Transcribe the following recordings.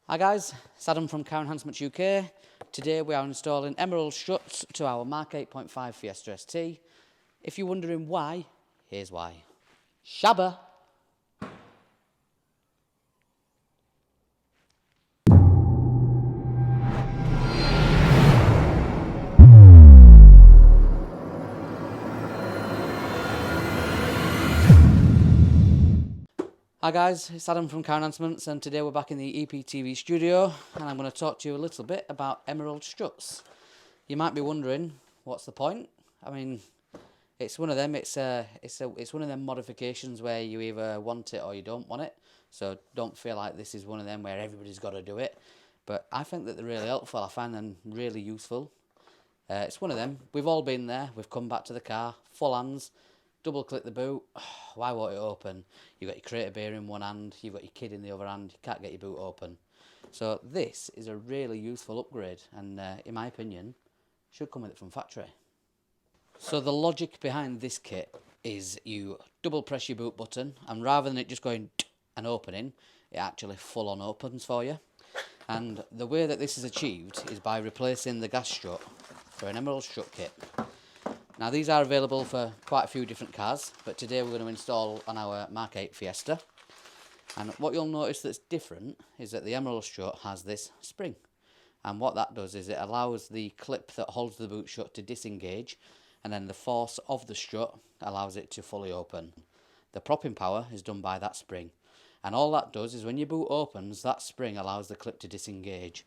Hi guys, it's Adam from Car Enhancement UK. Today we are installing Emerald Struts to our MK8.5 Fiesta ST. If you're wondering why, here's why. Shabba! Hi guys, it's Adam from Car Enhancements, and today we're back in the EPTV studio and I'm going to talk to you a little bit about Emerald Struts. You might be wondering, what's the point? I mean, it's one of them. It's one of them modifications where you either want it or you don't want it. So don't feel like this is one of them where everybody's got to do it. But I think that they're really helpful. I find them really useful. It's one of them. We've all been there. We've come back to the car, full hands, double click the boot. Why won't it open? You've got your crate of beer in one hand, you've got your kid in the other hand, you can't get your boot open. So this is a really useful upgrade, and in my opinion, should come with it from factory. So the logic behind this kit is you double press your boot button, and rather than it just going and opening, it actually full on opens for you. And the way that this is achieved is by replacing the gas strut for an Emerald Strut kit. Now these are available for quite a few different cars, but today we're going to install on our MK8 Fiesta. And what you'll notice that's different is that the Emerald Strut has this spring. And what that does is it allows the clip that holds the boot shut to disengage, and then the force of the strut allows it to fully open. The propping power is done by that spring. And all that does is when your boot opens, that spring allows the clip to disengage.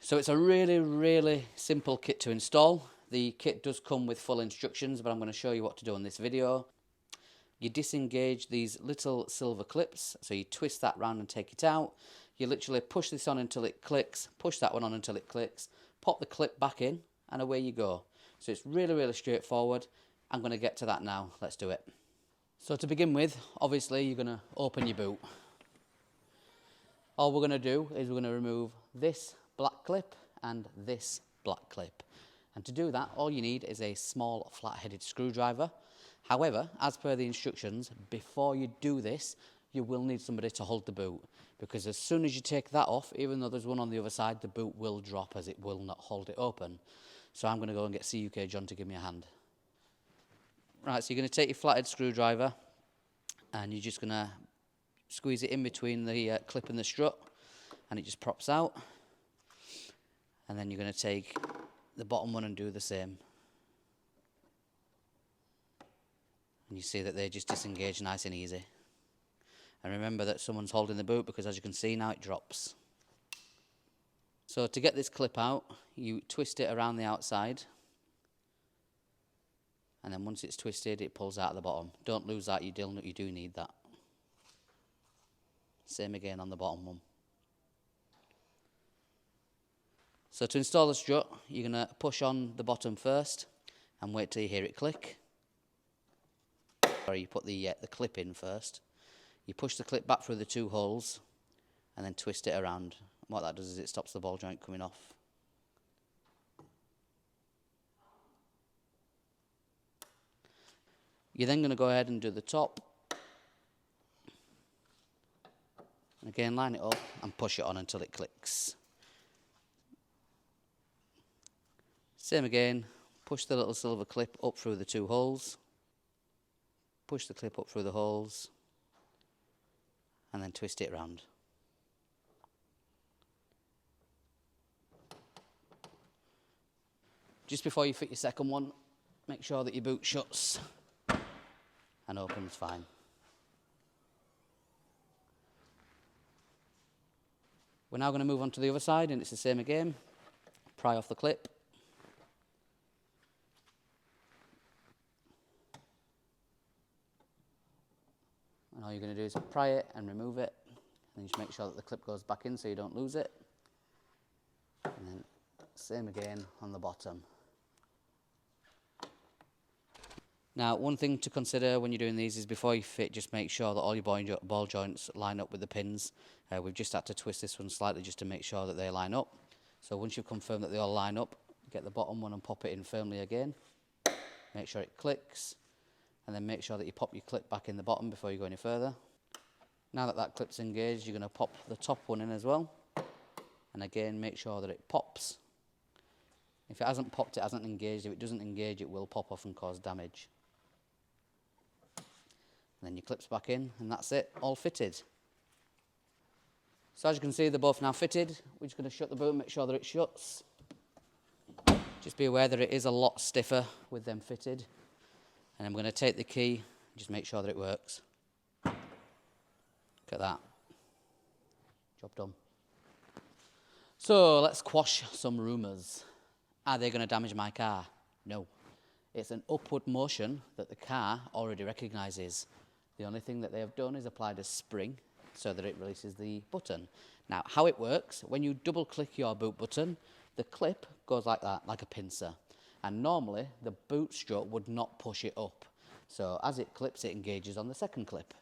So it's a really simple kit to install. The kit does come with full instructions, but I'm going to show you what to do in this video. You disengage these little silver clips, so you twist that round and take it out. You literally push this on until it clicks, push that one on until it clicks, pop the clip back in, and away you go. So it's really straightforward. I'm going to get to that now. Let's do it. So to begin with, obviously you're going to open your boot. All we're going to do is we're going to remove this black clip and this black clip. And to do that, all you need is a small flat-headed screwdriver. However, as per the instructions, before you do this, you will need somebody to hold the boot. Because as soon as you take that off, even though there's one on the other side, the boot will drop as it will not hold it open. So I'm going to go and get CEUK John to give me a hand. Right, so you're going to take your flathead screwdriver and you're just going to squeeze it in between the clip and the strut, and it just props out. And then you're going to take the bottom one and do the same. And you see that they just disengage nice and easy. And remember that someone's holding the boot, because as you can see now it drops. So to get this clip out, you twist it around the outside. And then once it's twisted, it pulls out of the bottom. Don't lose that, you do need that. Same again on the bottom one. So to install the strut, you're going to push on the bottom first and wait till you hear it click. Or you put the clip in first. You push the clip back through the two holes and then twist it around. What that does is it stops the ball joint coming off. You're then going to go ahead and do the top. And again, line it up and push it on until it clicks. Same again, push the little silver clip up through the two holes, push the clip up through the holes, and then twist it round. Just before you fit your second one, make sure that your boot shuts and opens fine. We're now going to move on to the other side, and it's the same again. Pry off the clip. And all you're going to do is pry it and remove it, and just make sure that the clip goes back in so you don't lose it. And then same again on the bottom. Now, one thing to consider when you're doing these is before you fit, just make sure that all your ball joints line up with the pins. We've just had to twist this one slightly just to make sure that they line up. So once you've confirmed that they all line up, get the bottom one and pop it in firmly again. Make sure it clicks. And then make sure that you pop your clip back in the bottom before you go any further. Now that that clip's engaged, you're going to pop the top one in as well. And again, make sure that it pops. If it hasn't popped, it hasn't engaged. If it doesn't engage, it will pop off and cause damage. And then your clips back in, and that's it, all fitted. So as you can see, they're both now fitted. We're just going to shut the boot and make sure that it shuts. Just be aware that it is a lot stiffer with them fitted. And I'm going to take the key, just make sure that it works. Look at that. Job done. So let's quash some rumours. Are they going to damage my car? No. It's an upward motion that the car already recognises. The only thing that they have done is applied a spring so that it releases the button. Now, how it works, when you double click your boot button, the clip goes like that, like a pincer. And normally, the boot strut would not push it up. So as it clips, it engages on the second clip.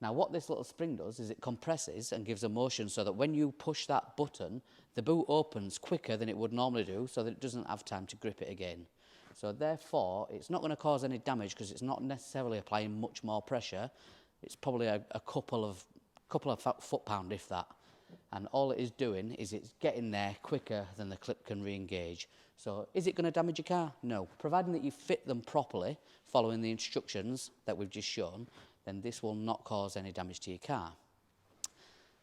Now, what this little spring does is it compresses and gives a motion so that when you push that button, the boot opens quicker than it would normally do so that it doesn't have time to grip it again. So therefore, it's not going to cause any damage because it's not necessarily applying much more pressure. It's probably a couple of foot-pound, if that. And all it is doing is it's getting there quicker than the clip can re-engage. So is it going to damage your car? No. Providing that you fit them properly, following the instructions that we've just shown, then this will not cause any damage to your car.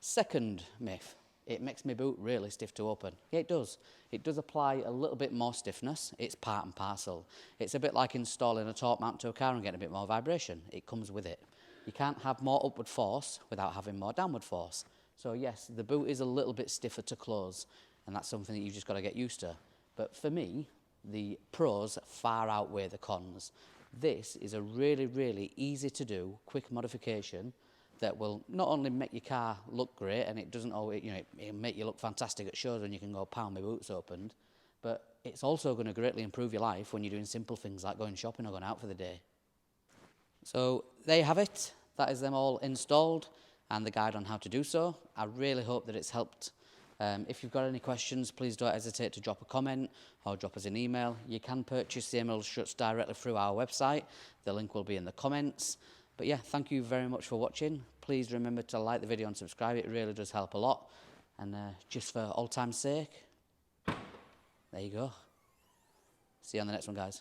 Second myth, it makes my boot really stiff to open. Yeah, it does. It does apply a little bit more stiffness. It's part and parcel. It's a bit like installing a torque mount to a car and getting a bit more vibration. It comes with it. You can't have more upward force without having more downward force. So yes, the boot is a little bit stiffer to close, and that's something that you've just got to get used to. But for me, the pros far outweigh the cons. This is a really, really easy to do, quick modification that will not only make your car look great, and it doesn't always, it'll make you look fantastic at shows when you can go, pound, my boot's opened, but it's also going to greatly improve your life when you're doing simple things like going shopping or going out for the day. So there you have it. That is them all installed and the guide on how to do so. I really hope that it's helped. If you've got any questions, please don't hesitate to drop a comment or drop us an email. You can purchase the Emerald Struts directly through our website. The link will be in the comments. But yeah, thank you very much for watching. Please remember to like the video and subscribe. It really does help a lot. And just for old time's sake, there you go. See you on the next one, guys.